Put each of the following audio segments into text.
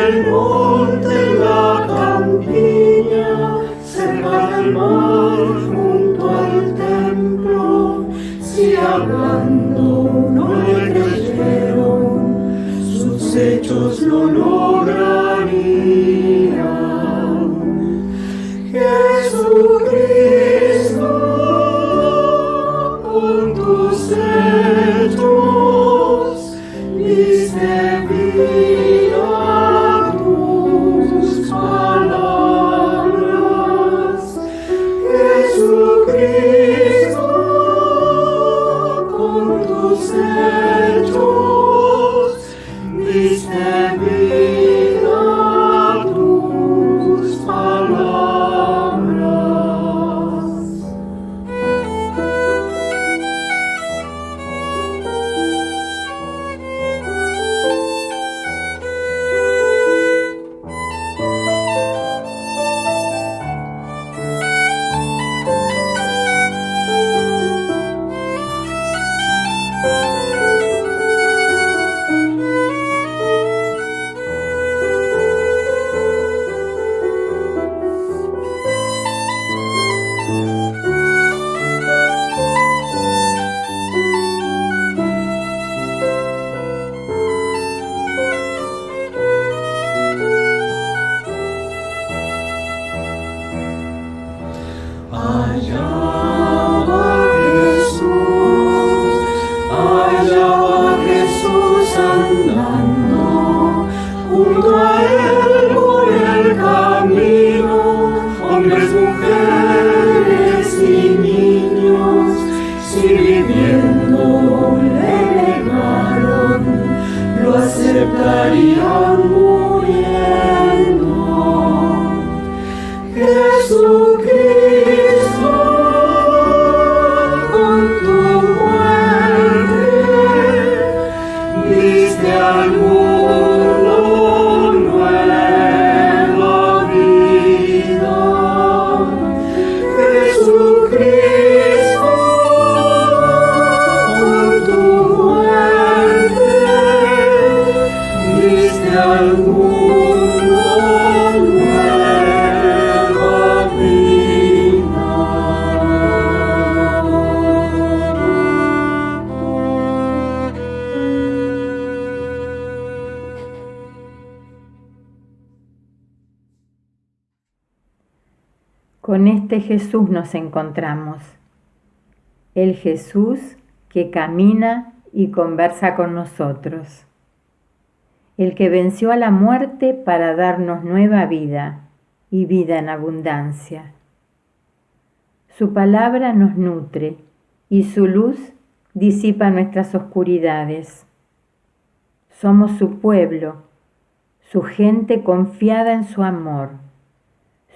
el monte, en la campiña, cerca del mar, junto al templo, si hablando no le creyeron, sus hechos lo lograrían. Jesucristo, con tus hechos diste vida a tus palabras. Jesucristo, con tus hechos diste vida a tus palabras. Allá va Jesús andando, junto a él por el camino, hombres, mujeres y niños, si viviendo le negaron, lo aceptarían muriendo. Jesucristo, con tu diste al mundo nueva vida. Jesucristo, con tu muerte diste al mundo nueva vida. Con este Jesús nos encontramos, el Jesús que camina y conversa con nosotros, el que venció a la muerte para darnos nueva vida y vida en abundancia. Su palabra nos nutre y su luz disipa nuestras oscuridades. Somos su pueblo, su gente confiada en su amor,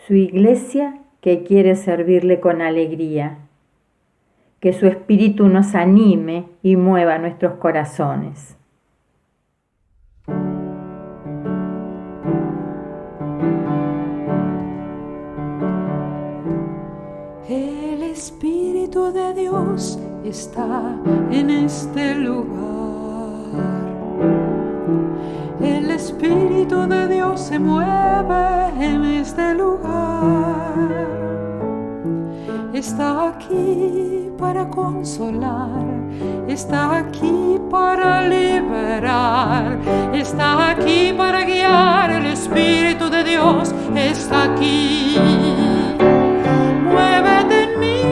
su iglesia que quiere servirle con alegría. Que su espíritu nos anime y mueva nuestros corazones. El Espíritu de Dios está en este lugar. El Espíritu de Dios se mueve en este lugar. Está aquí para consolar, está aquí para liberar, está aquí para guiar. El Espíritu de Dios está aquí. Muévete en mí,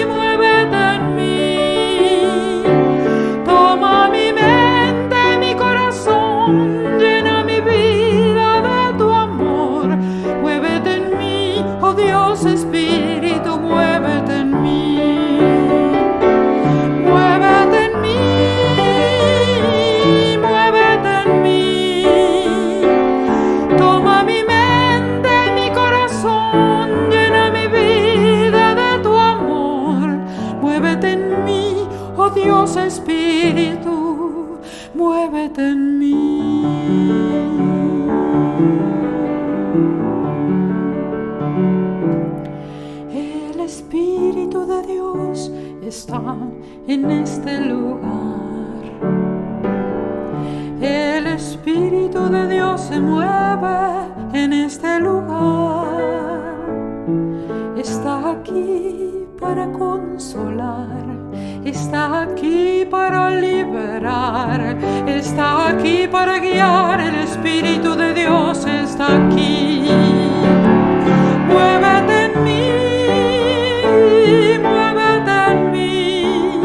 muévete en mí. Toma mi mente, mi corazón, llena mi vida de tu amor. Muévete en mí, oh Dios Espíritu, muévete en mí. Muévete en mí, muévete en mí. Toma mi mente, mi corazón, llena mi vida de tu amor. Muévete en mí, oh Dios Espíritu, muévete en mí. El Espíritu de Dios está en este lugar. El Espíritu de Dios se mueve en este lugar. Está aquí para consolar, está aquí para liberar, está aquí para guiar. El Espíritu de Dios está aquí. Muévete en mí, muévete en mí.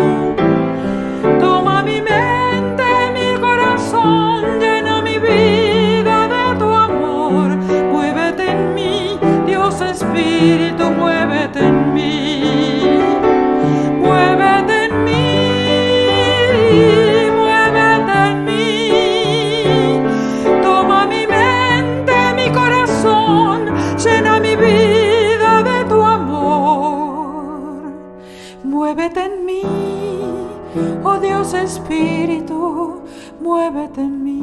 Toma mi mente, mi corazón, llena mi vida de tu amor. Muévete en mí, Dios Espíritu, muévete en mí. Muévete en mí, muévete en mí. Toma mi mente, mi corazón, llena mi vida de tu amor. Muévete en mí, oh Dios Espíritu, muévete en mí.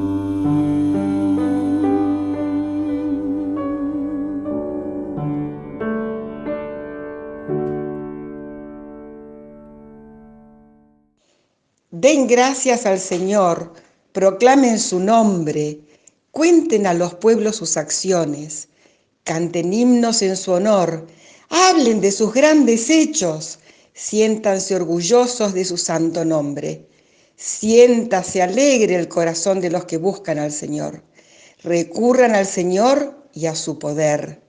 Den gracias al Señor, proclamen su nombre, cuenten a los pueblos sus acciones, canten himnos en su honor, hablen de sus grandes hechos, siéntanse orgullosos de su santo nombre. Siéntase alegre el corazón de los que buscan al Señor. Recurran al Señor y a su poder.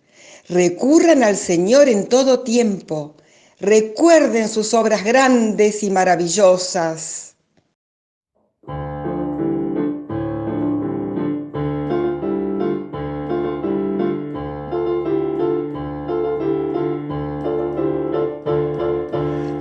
Recurran al Señor en todo tiempo. Recuerden sus obras grandes y maravillosas.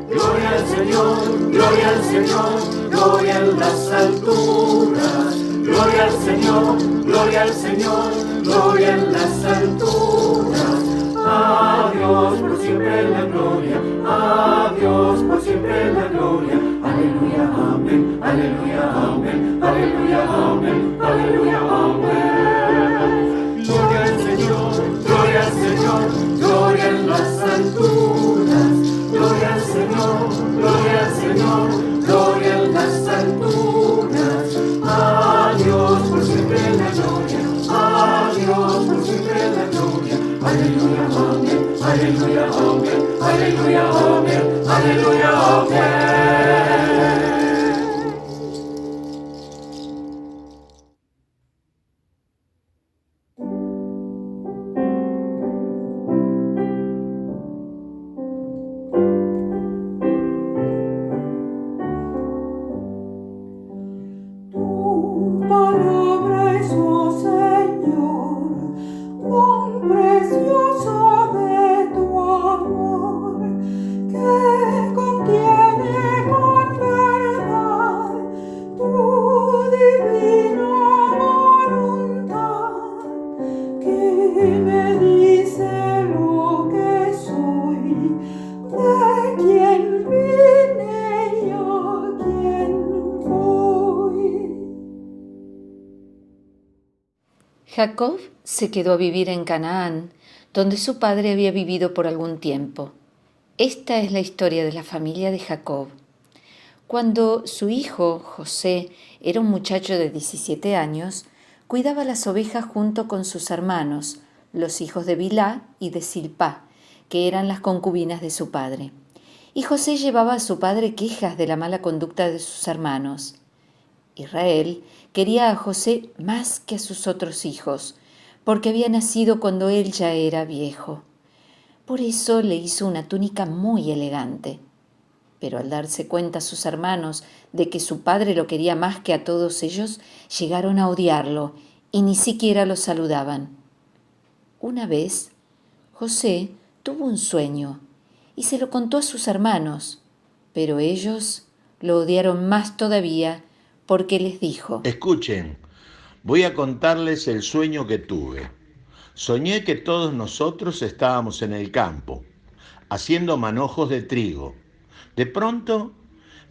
Gloria al Señor, gloria en las alturas. Gloria al Señor, gloria al Señor, gloria en las alturas. A Dios por siempre la gloria, a Dios por siempre la gloria. Aleluya, amén, aleluya, amén, aleluya, amén, aleluya, amén. Gloria al Señor, gloria al Señor, gloria en las alturas. Gloria al Señor, gloria al Señor, gloria en las alturas. A Dios por siempre la gloria, a Dios por siempre la gloria. Aleluya, amén, aleluya, amén, aleluya, amén, aleluya, amén. Jacob se quedó a vivir en Canaán, donde su padre había vivido por algún tiempo. Esta es la historia de la familia de Jacob. Cuando su hijo, José, era un muchacho de 17 años, cuidaba las ovejas junto con sus hermanos, los hijos de Bilhá y de Zilpá, que eran las concubinas de su padre. Y José llevaba a su padre quejas de la mala conducta de sus hermanos. Israel quería a José más que a sus otros hijos, porque había nacido cuando él ya era viejo. Por eso le hizo una túnica muy elegante. Pero al darse cuenta sus hermanos de que su padre lo quería más que a todos ellos, llegaron a odiarlo y ni siquiera lo saludaban. Una vez, José tuvo un sueño y se lo contó a sus hermanos, pero ellos lo odiaron más todavía porque les dijo: Escuchen, voy a contarles el sueño que tuve. Soñé que todos nosotros estábamos en el campo, haciendo manojos de trigo. De pronto,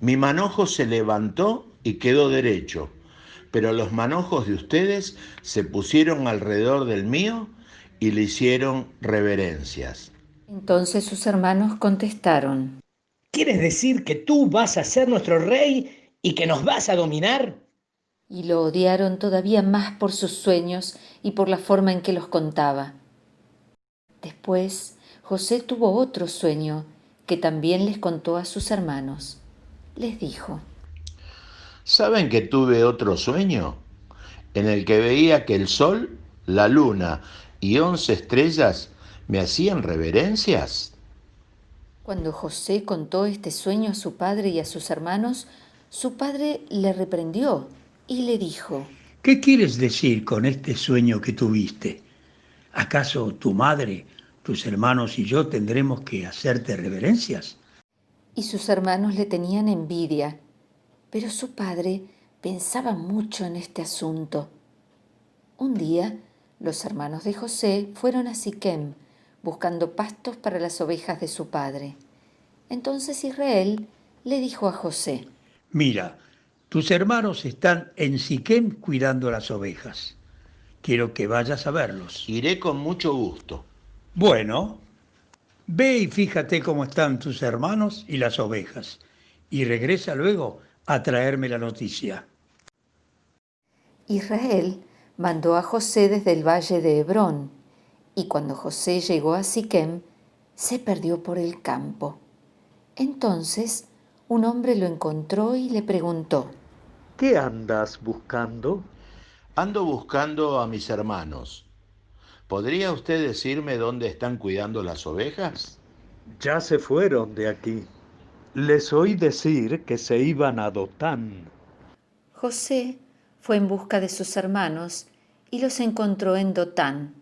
mi manojo se levantó y quedó derecho, pero los manojos de ustedes se pusieron alrededor del mío y le hicieron reverencias. Entonces sus hermanos contestaron: ¿Quieres decir que tú vas a ser nuestro rey y que nos vas a dominar? y lo odiaron todavía más por sus sueños y por la forma en que los contaba. Después, José tuvo otro sueño que también les contó a sus hermanos. Les dijo: ¿Saben que tuve otro sueño en el que veía que el sol, la luna y 11 estrellas me hacían reverencias? Cuando José contó este sueño a su padre y a sus hermanos, su padre le reprendió y le dijo: ¿Qué quieres decir con este sueño que tuviste? ¿Acaso tu madre, tus hermanos y yo tendremos que hacerte reverencias? Y sus hermanos le tenían envidia, pero su padre pensaba mucho en este asunto. Un día, los hermanos de José fueron a Siquem buscando pastos para las ovejas de su padre. Entonces Israel le dijo a José: Mira, tus hermanos están en Siquem cuidando las ovejas. Quiero que vayas a verlos. Iré con mucho gusto. Bueno, ve y fíjate cómo están tus hermanos y las ovejas, y regresa luego a traerme la noticia. Israel mandó a José desde el valle de Hebrón, y cuando José llegó a Siquem, se perdió por el campo. Entonces un hombre lo encontró y le preguntó: ¿Qué andas buscando? Ando buscando a mis hermanos. ¿Podría usted decirme dónde están cuidando las ovejas? Ya se fueron de aquí. Les oí decir que se iban a Dotán. José fue en busca de sus hermanos y los encontró en Dotán.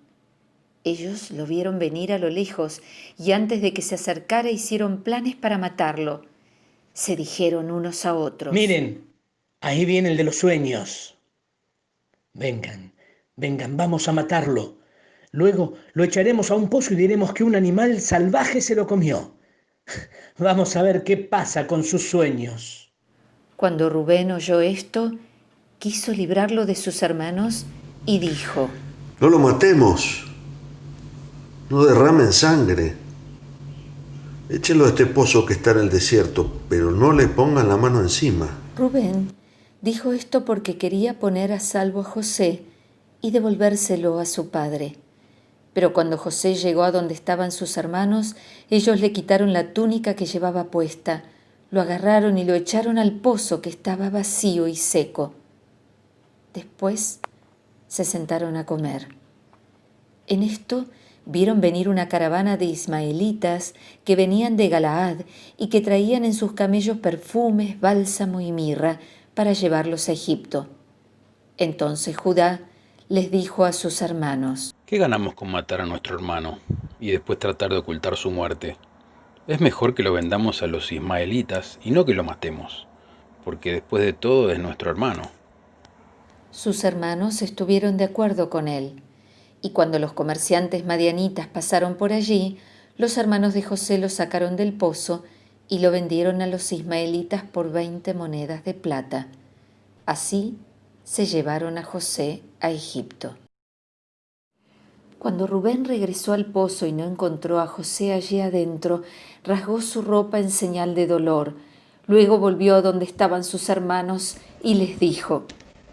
Ellos lo vieron venir a lo lejos y antes de que se acercara hicieron planes para matarlo. Se dijeron unos a otros: Miren, ahí viene el de los sueños. Vengan, vengan, vamos a matarlo. Luego lo echaremos a un pozo y diremos que un animal salvaje se lo comió. Vamos a ver qué pasa con sus sueños. Cuando Rubén oyó esto, quiso librarlo de sus hermanos y dijo: No lo matemos, no derramen sangre. Échenlo a este pozo que está en el desierto, pero no le pongan la mano encima. Rubén dijo esto porque quería poner a salvo a José y devolvérselo a su padre. Pero cuando José llegó a donde estaban sus hermanos, ellos le quitaron la túnica que llevaba puesta, lo agarraron y lo echaron al pozo que estaba vacío y seco. Después se sentaron a comer. En esto vieron venir una caravana de ismaelitas que venían de Galaad y que traían en sus camellos perfumes, bálsamo y mirra para llevarlos a Egipto. Entonces Judá les dijo a sus hermanos: ¿Qué ganamos con matar a nuestro hermano y después tratar de ocultar su muerte? Es mejor que lo vendamos a los ismaelitas y no que lo matemos, porque después de todo es nuestro hermano. Sus hermanos estuvieron de acuerdo con él, y cuando los comerciantes madianitas pasaron por allí, los hermanos de José lo sacaron del pozo y lo vendieron a los ismaelitas por 20 monedas de plata. Así se llevaron a José a Egipto. Cuando Rubén regresó al pozo y no encontró a José allí adentro, rasgó su ropa en señal de dolor. Luego volvió a donde estaban sus hermanos y les dijo: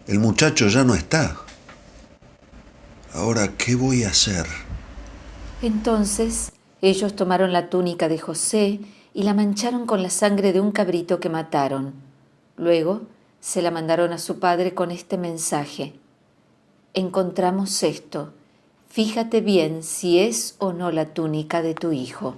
El muchacho ya no está. Ahora, ¿qué voy a hacer? Entonces ellos tomaron la túnica de José y la mancharon con la sangre de un cabrito que mataron. Luego se la mandaron a su padre con este mensaje: encontramos esto. Fíjate bien si es o no la túnica de tu hijo.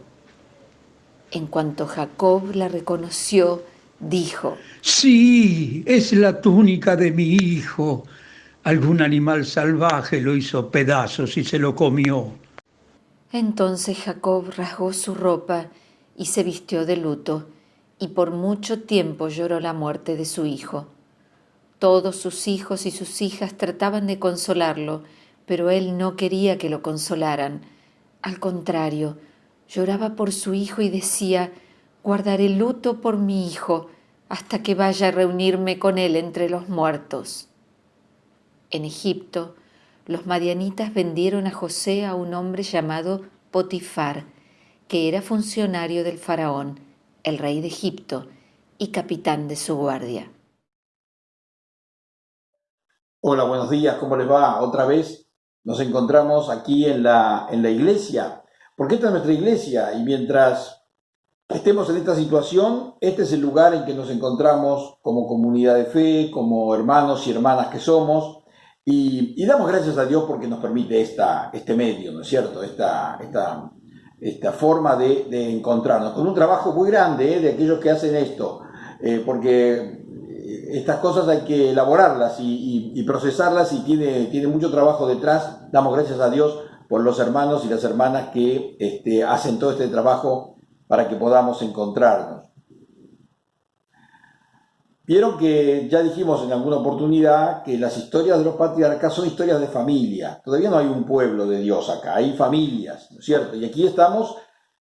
En cuanto Jacob la reconoció, dijo: Sí, es la túnica de mi hijo. Algún animal salvaje lo hizo pedazos y se lo comió. Entonces Jacob rasgó su ropa y se vistió de luto, y por mucho tiempo lloró la muerte de su hijo. Todos sus hijos y sus hijas trataban de consolarlo, pero él no quería que lo consolaran. Al contrario, lloraba por su hijo y decía: guardaré luto por mi hijo hasta que vaya a reunirme con él entre los muertos. En Egipto, los madianitas vendieron a José a un hombre llamado Potifar, que era funcionario del faraón, el rey de Egipto, y capitán de su guardia. Hola, buenos días, ¿cómo les va? Otra vez nos encontramos aquí en la iglesia, porque esta es nuestra iglesia y mientras estemos en esta situación, este es el lugar en que nos encontramos como comunidad de fe, como hermanos y hermanas que somos, y damos gracias a Dios porque nos permite este medio, ¿no es cierto? Esta forma de encontrarnos, con un trabajo muy grande de aquellos que hacen esto, porque estas cosas hay que elaborarlas y procesarlas y tiene mucho trabajo detrás. Damos gracias a Dios por los hermanos y las hermanas que hacen todo este trabajo para que podamos encontrarnos. Vieron que ya dijimos en alguna oportunidad que las historias de los patriarcas son historias de familia. Todavía no hay un pueblo de Dios acá, hay familias, ¿no es cierto? Y aquí estamos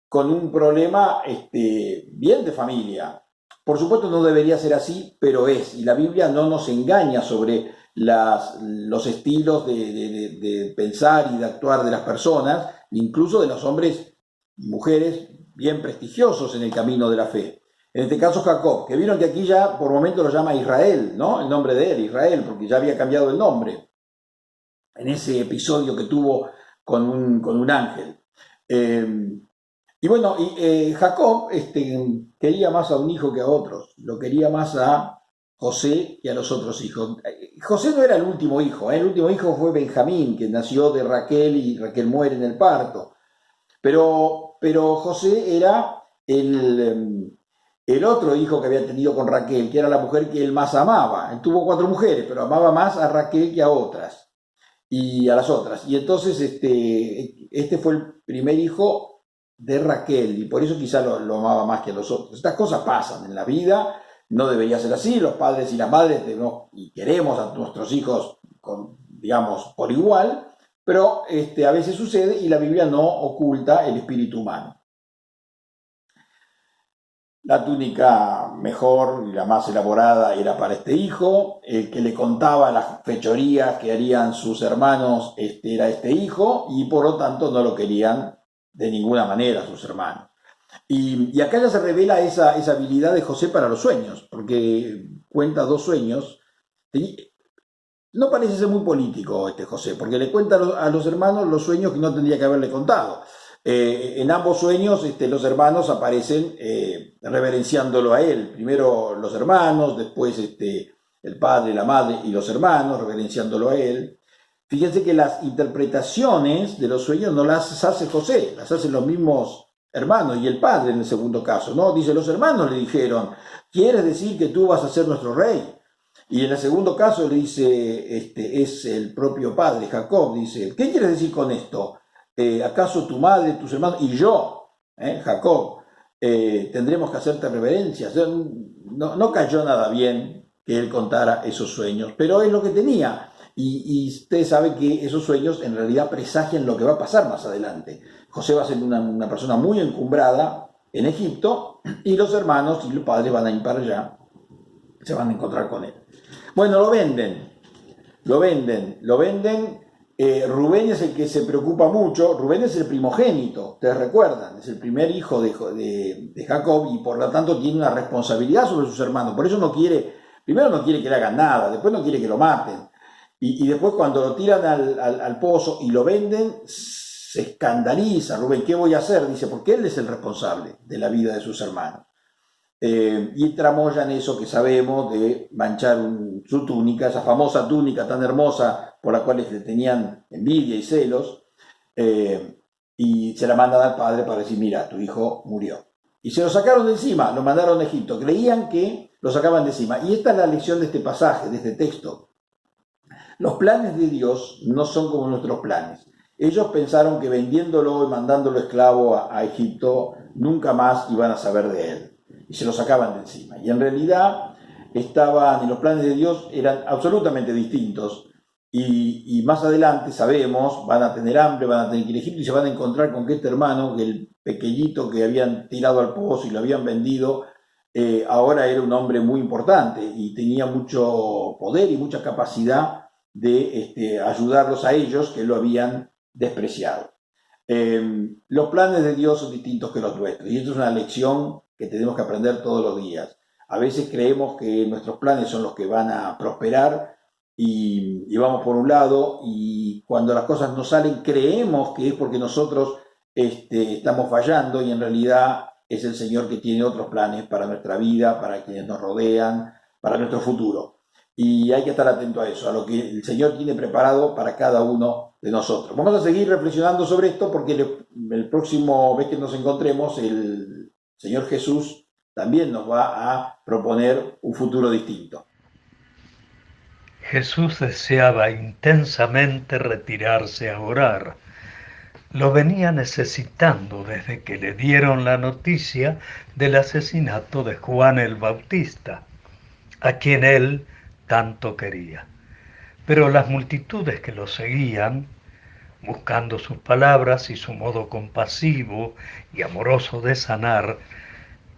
con un problema bien de familia. Por supuesto no debería ser así, pero es. Y la Biblia no nos engaña sobre los estilos de pensar y de actuar de las personas, incluso de los hombres y mujeres bien prestigiosos en el camino de la fe. En este caso Jacob, que vieron que aquí ya por momento lo llama Israel, ¿no? El nombre de él, Israel, porque ya había cambiado el nombre en ese episodio que tuvo con un ángel. Y bueno, Jacob quería más a un hijo que a otros, lo quería más a José que a los otros hijos. José no era el último hijo, el último hijo fue Benjamín, que nació de Raquel y Raquel muere en el parto. Pero José era el otro hijo que había tenido con Raquel, que era la mujer que él más amaba. Él tuvo 4 mujeres, pero amaba más a Raquel que a otras, y a las otras. Y entonces este fue el primer hijo de Raquel, y por eso quizá lo amaba más que a los otros. Estas cosas pasan en la vida, no debería ser así. Los padres y las madres debemos y queremos a nuestros hijos, digamos, por igual, pero a veces sucede y la Biblia no oculta el espíritu humano. La túnica mejor y la más elaborada era para este hijo. El que le contaba las fechorías que harían sus hermanos era este hijo, y por lo tanto no lo querían de ninguna manera sus hermanos. Y acá ya se revela esa habilidad de José para los sueños, porque cuenta 2 sueños. No parece ser muy político José, porque le cuenta a los hermanos los sueños que no tendría que haberle contado. En ambos sueños los hermanos aparecen reverenciándolo a él. Primero los hermanos, después el padre, la madre y los hermanos reverenciándolo a él. Fíjense que las interpretaciones de los sueños no las hace José, las hacen los mismos hermanos y el padre en el segundo caso, ¿no? Dice, los hermanos le dijeron, ¿quieres decir que tú vas a ser nuestro rey? Y en el segundo caso le dice, es el propio padre, Jacob, dice, ¿qué quieres decir con esto? ¿Acaso tu madre, tus hermanos y yo, Jacob, tendremos que hacerte reverencias? No cayó nada bien que él contara esos sueños, pero es lo que tenía. Y usted sabe que esos sueños en realidad presagian lo que va a pasar más adelante. José va a ser una persona muy encumbrada en Egipto, y los hermanos y los padres van a ir para allá, se van a encontrar con él. Bueno, lo venden. Rubén es el que se preocupa mucho. Rubén es el primogénito, ustedes recuerdan, es el primer hijo de Jacob, y por lo tanto tiene una responsabilidad sobre sus hermanos. Por eso primero no quiere que le hagan nada, después no quiere que lo maten. Y después cuando lo tiran al pozo y lo venden, se escandaliza. Rubén, ¿qué voy a hacer? Dice, porque él es el responsable de la vida de sus hermanos. Y tramoyan eso que sabemos de manchar su túnica, esa famosa túnica tan hermosa por la cual le tenían envidia y celos, y se la mandan al padre para decir, mira, tu hijo murió. Y se lo sacaron de encima, lo mandaron a Egipto, creían que lo sacaban de encima. Y esta es la lección de este pasaje, de este texto. Los planes de Dios no son como nuestros planes. Ellos pensaron que vendiéndolo y mandándolo esclavo a Egipto, nunca más iban a saber de él. Y se lo sacaban de encima. Y en realidad en los planes de Dios eran absolutamente distintos. Y más adelante sabemos, van a tener hambre, van a tener que ir a Egipto y se van a encontrar con que este hermano, que el pequeñito que habían tirado al pozo y lo habían vendido, ahora era un hombre muy importante y tenía mucho poder y mucha capacidad de ayudarlos a ellos que lo habían despreciado. Los planes de Dios son distintos que los nuestros, y esto es una lección que tenemos que aprender todos los días. A veces creemos que nuestros planes son los que van a prosperar, y vamos por un lado, y cuando las cosas no salen creemos que es porque nosotros estamos fallando, y en realidad es el Señor que tiene otros planes para nuestra vida, para quienes nos rodean, para nuestro futuro. Y hay que estar atento a eso, a lo que el Señor tiene preparado para cada uno de nosotros. Vamos a seguir reflexionando sobre esto porque el próximo vez que nos encontremos, el Señor Jesús también nos va a proponer un futuro distinto. Jesús deseaba intensamente retirarse a orar. Lo venía necesitando desde que le dieron la noticia del asesinato de Juan el Bautista, a quien él tanto quería. Pero las multitudes que lo seguían, buscando sus palabras y su modo compasivo y amoroso de sanar,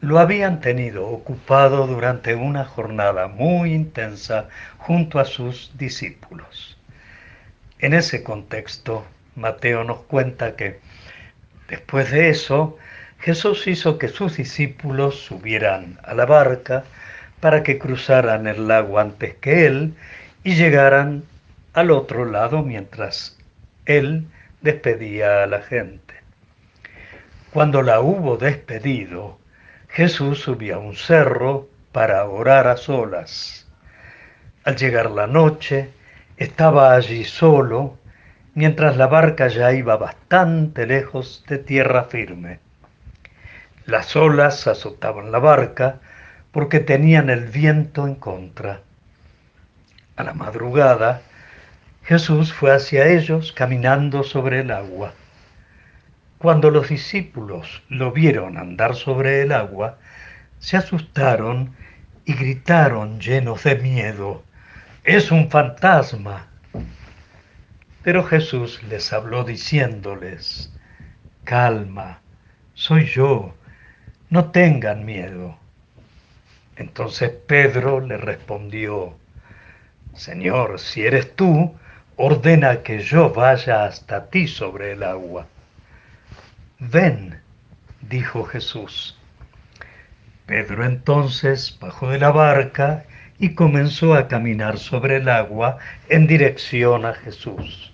lo habían tenido ocupado durante una jornada muy intensa junto a sus discípulos. En ese contexto, Mateo nos cuenta que, después de eso, Jesús hizo que sus discípulos subieran a la barca para que cruzaran el lago antes que él y llegaran al otro lado mientras él despedía a la gente. Cuando la hubo despedido, Jesús subió a un cerro para orar a solas. Al llegar la noche, estaba allí solo, mientras la barca ya iba bastante lejos de tierra firme. Las olas azotaban la barca porque tenían el viento en contra. A la madrugada, Jesús fue hacia ellos caminando sobre el agua. Cuando los discípulos lo vieron andar sobre el agua, se asustaron y gritaron llenos de miedo: ¡Es un fantasma! Pero Jesús les habló diciéndoles: calma, soy yo, no tengan miedo. Entonces Pedro le respondió: Señor, si eres tú, ordena que yo vaya hasta ti sobre el agua. Ven, dijo Jesús. Pedro entonces bajó de la barca y comenzó a caminar sobre el agua en dirección a Jesús.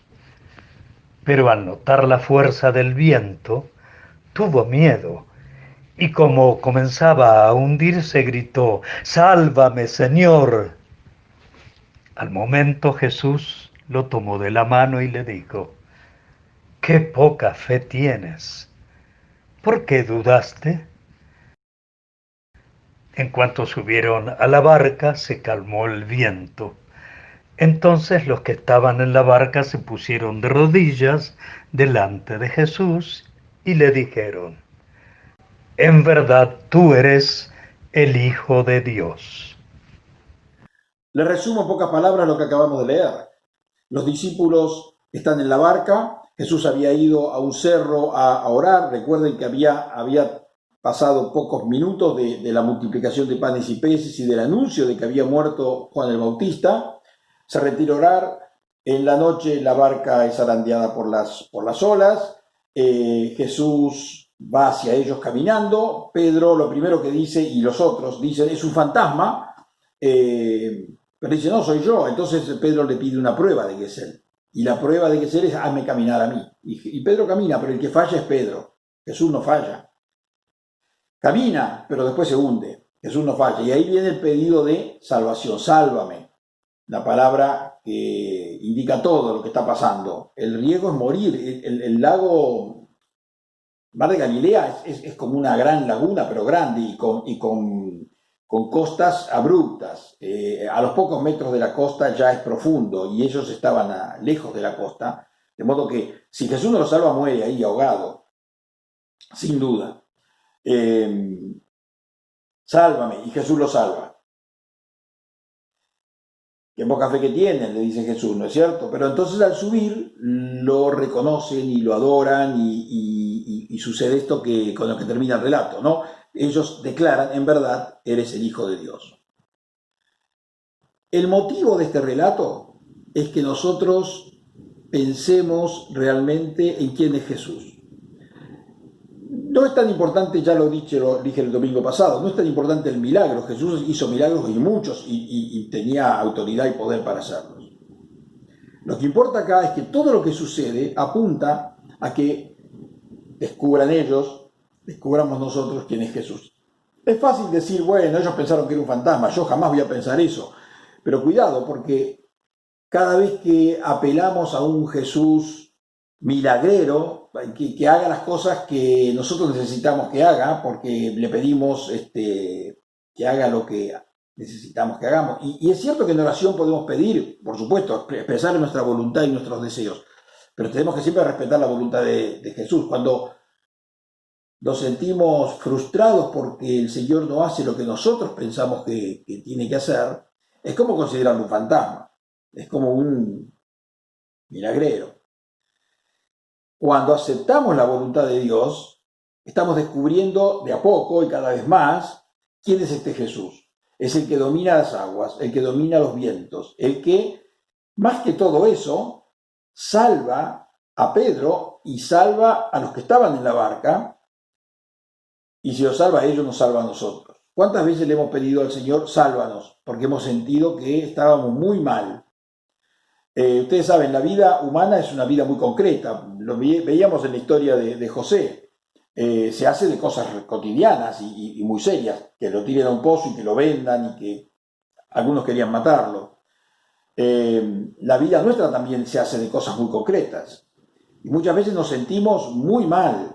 Pero al notar la fuerza del viento, tuvo miedo y como comenzaba a hundirse, gritó: ¡Sálvame, Señor! Al momento Jesús lo tomó de la mano y le dijo: ¡Qué poca fe tienes! ¿Por qué dudaste? En cuanto subieron a la barca, se calmó el viento. Entonces los que estaban en la barca se pusieron de rodillas delante de Jesús y le dijeron: en verdad tú eres el Hijo de Dios. Le resumo en pocas palabras lo que acabamos de leer. Los discípulos están en la barca. Jesús había ido a un cerro a orar. Recuerden que había pasado pocos minutos de la multiplicación de panes y peces y del anuncio de que había muerto Juan el Bautista. Se retira a orar. En la noche la barca es zarandeada por las olas. Jesús va hacia ellos caminando. Pedro lo primero que dice, y los otros dicen: es un fantasma. Pero dice: no, soy yo. Entonces Pedro le pide una prueba de que es él. Y la prueba de que es él es: hazme caminar a mí. Y Pedro camina, pero el que falla es Pedro. Jesús no falla. Camina, pero después se hunde. Jesús no falla. Y ahí viene el pedido de salvación. Sálvame. La palabra que indica todo lo que está pasando. El riesgo es morir. El lago Mar de Galilea es como una gran laguna, pero grande y con costas abruptas. A los pocos metros de la costa ya es profundo y ellos estaban lejos de la costa, de modo que si Jesús no lo salva, muere ahí ahogado, sin duda. Sálvame, y Jesús lo salva. Qué poca fe que tienen, le dice Jesús, ¿no es cierto? Pero entonces al subir lo reconocen y lo adoran y sucede esto con lo que termina el relato, ¿no? Ellos declaran: en verdad, eres el Hijo de Dios. El motivo de este relato es que nosotros pensemos realmente en quién es Jesús. No es tan importante, ya lo dije el domingo pasado, no es tan importante el milagro. Jesús hizo milagros y muchos y tenía autoridad y poder para hacerlos. Lo que importa acá es que todo lo que sucede apunta a que descubran ellos, descubramos nosotros quién es Jesús. Es fácil decir, bueno, ellos pensaron que era un fantasma, yo jamás voy a pensar eso. Pero cuidado, porque cada vez que apelamos a un Jesús milagrero, que haga las cosas que nosotros necesitamos que haga, porque le pedimos que haga lo que necesitamos que hagamos. Y es cierto que en oración podemos pedir, por supuesto, expresar nuestra voluntad y nuestros deseos, pero tenemos que siempre respetar la voluntad de Jesús. Cuando nos sentimos frustrados porque el Señor no hace lo que nosotros pensamos que tiene que hacer, es como considerarlo un fantasma, es como un milagrero. Cuando aceptamos la voluntad de Dios, estamos descubriendo de a poco y cada vez más quién es este Jesús. Es el que domina las aguas, el que domina los vientos, el que, más que todo eso, salva a Pedro y salva a los que estaban en la barca, y si los salva a ellos, nos salva a nosotros. ¿Cuántas veces le hemos pedido al Señor, sálvanos? Porque hemos sentido que estábamos muy mal. Ustedes saben, la vida humana es una vida muy concreta. Lo veíamos en la historia de José. Se hace de cosas cotidianas y muy serias, que lo tiren a un pozo y que lo vendan y que algunos querían matarlo. La vida nuestra también se hace de cosas muy concretas y muchas veces nos sentimos muy mal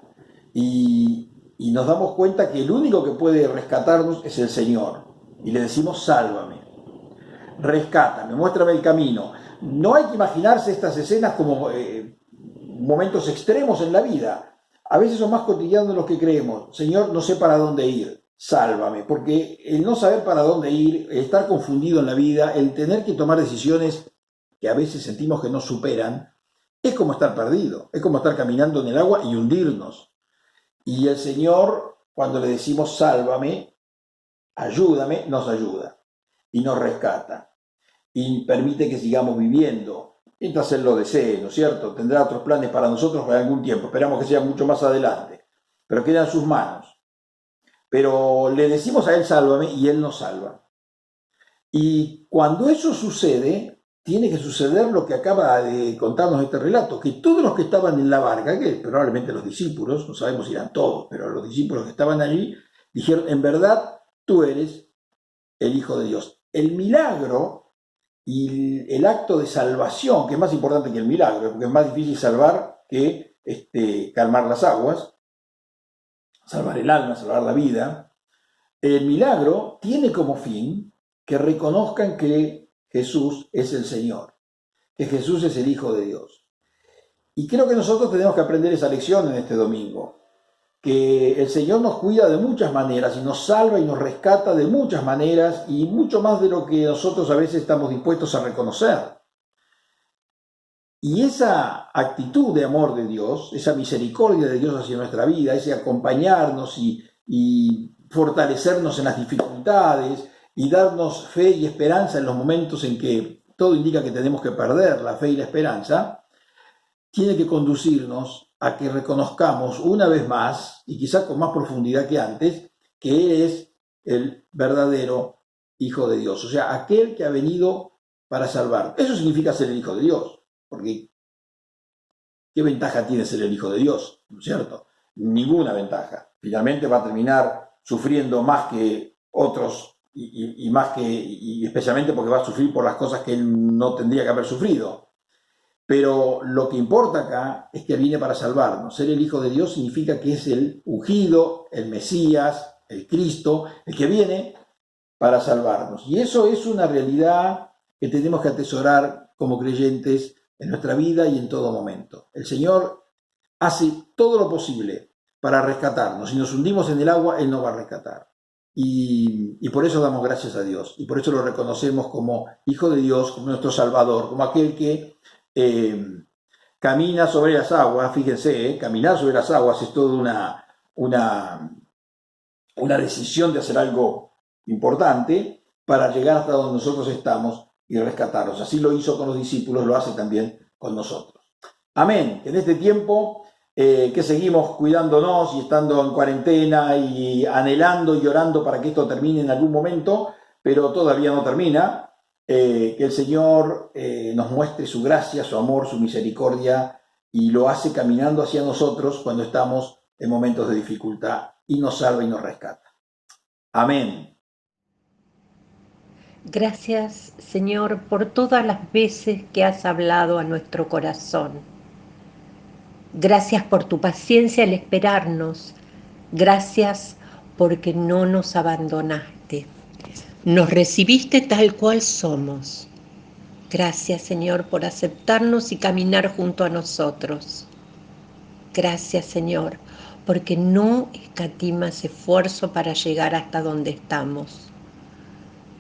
y nos damos cuenta que el único que puede rescatarnos es el Señor y le decimos sálvame, rescátame, muéstrame el camino. No hay que imaginarse estas escenas como momentos extremos en la vida. A veces son más cotidianos de lo que creemos. Señor, no sé para dónde ir, sálvame. Porque el no saber para dónde ir, el estar confundido en la vida, el tener que tomar decisiones que a veces sentimos que nos superan, es como estar perdido, es como estar caminando en el agua y hundirnos. Y el Señor, cuando le decimos sálvame, ayúdame, nos ayuda y nos rescata y permite que sigamos viviendo mientras Él lo desee, ¿no es cierto? Tendrá otros planes para nosotros por algún tiempo, esperamos que sea mucho más adelante, pero queda en sus manos. Pero le decimos a Él sálvame y Él nos salva. Y cuando eso sucede, tiene que suceder lo que acaba de contarnos este relato, que todos los que estaban en la barca, que probablemente los discípulos, no sabemos si eran todos, pero los discípulos que estaban allí, dijeron, en verdad, tú eres el Hijo de Dios. El milagro y el acto de salvación, que es más importante que el milagro, porque es más difícil salvar que calmar las aguas, salvar el alma, salvar la vida. El milagro tiene como fin que reconozcan que Jesús es el Señor, que Jesús es el Hijo de Dios. Y creo que nosotros tenemos que aprender esa lección en este domingo, que el Señor nos cuida de muchas maneras y nos salva y nos rescata de muchas maneras y mucho más de lo que nosotros a veces estamos dispuestos a reconocer. Y esa actitud de amor de Dios, esa misericordia de Dios hacia nuestra vida, ese acompañarnos y fortalecernos en las dificultades y darnos fe y esperanza en los momentos en que todo indica que tenemos que perder la fe y la esperanza, tiene que conducirnos a que reconozcamos una vez más, y quizá con más profundidad que antes, que Él es el verdadero Hijo de Dios, o sea, aquel que ha venido para salvar. Eso significa ser el Hijo de Dios, porque ¿qué ventaja tiene ser el Hijo de Dios? ¿No es cierto? Ninguna ventaja. Finalmente va a terminar sufriendo más que otros, y especialmente porque va a sufrir por las cosas que Él no tendría que haber sufrido. Pero lo que importa acá es que viene para salvarnos. Ser el Hijo de Dios significa que es el ungido, el Mesías, el Cristo, el que viene para salvarnos. Y eso es una realidad que tenemos que atesorar como creyentes en nuestra vida y en todo momento. El Señor hace todo lo posible para rescatarnos. Si nos hundimos en el agua, Él nos va a rescatar. Y por eso damos gracias a Dios. Y por eso lo reconocemos como Hijo de Dios, como nuestro Salvador, como aquel que camina sobre las aguas. Fíjense, caminar sobre las aguas es toda una decisión de hacer algo importante para llegar hasta donde nosotros estamos y rescatarlos. Así lo hizo con los discípulos, lo hace también con nosotros. Amén. Que en este tiempo que seguimos cuidándonos y estando en cuarentena y anhelando y orando para que esto termine en algún momento, pero todavía no termina, Que el Señor nos muestre su gracia, su amor, su misericordia, y lo hace caminando hacia nosotros cuando estamos en momentos de dificultad, y nos salva y nos rescata. Amén. Gracias, Señor, por todas las veces que has hablado a nuestro corazón. Gracias por tu paciencia al esperarnos. Gracias porque no nos abandonaste. Nos recibiste tal cual somos. Gracias, Señor, por aceptarnos y caminar junto a nosotros. Gracias, Señor, porque no escatimas esfuerzo para llegar hasta donde estamos.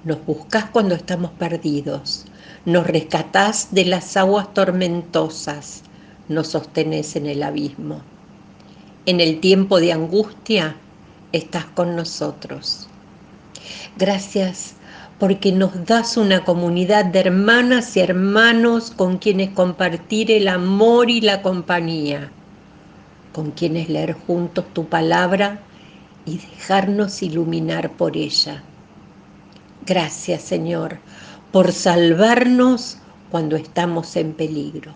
Nos buscás cuando estamos perdidos, nos rescatás de las aguas tormentosas, nos sostenés en el abismo. En el tiempo de angustia estás con nosotros. Gracias porque nos das una comunidad de hermanas y hermanos con quienes compartir el amor y la compañía, con quienes leer juntos tu palabra y dejarnos iluminar por ella. Gracias, Señor, por salvarnos cuando estamos en peligro.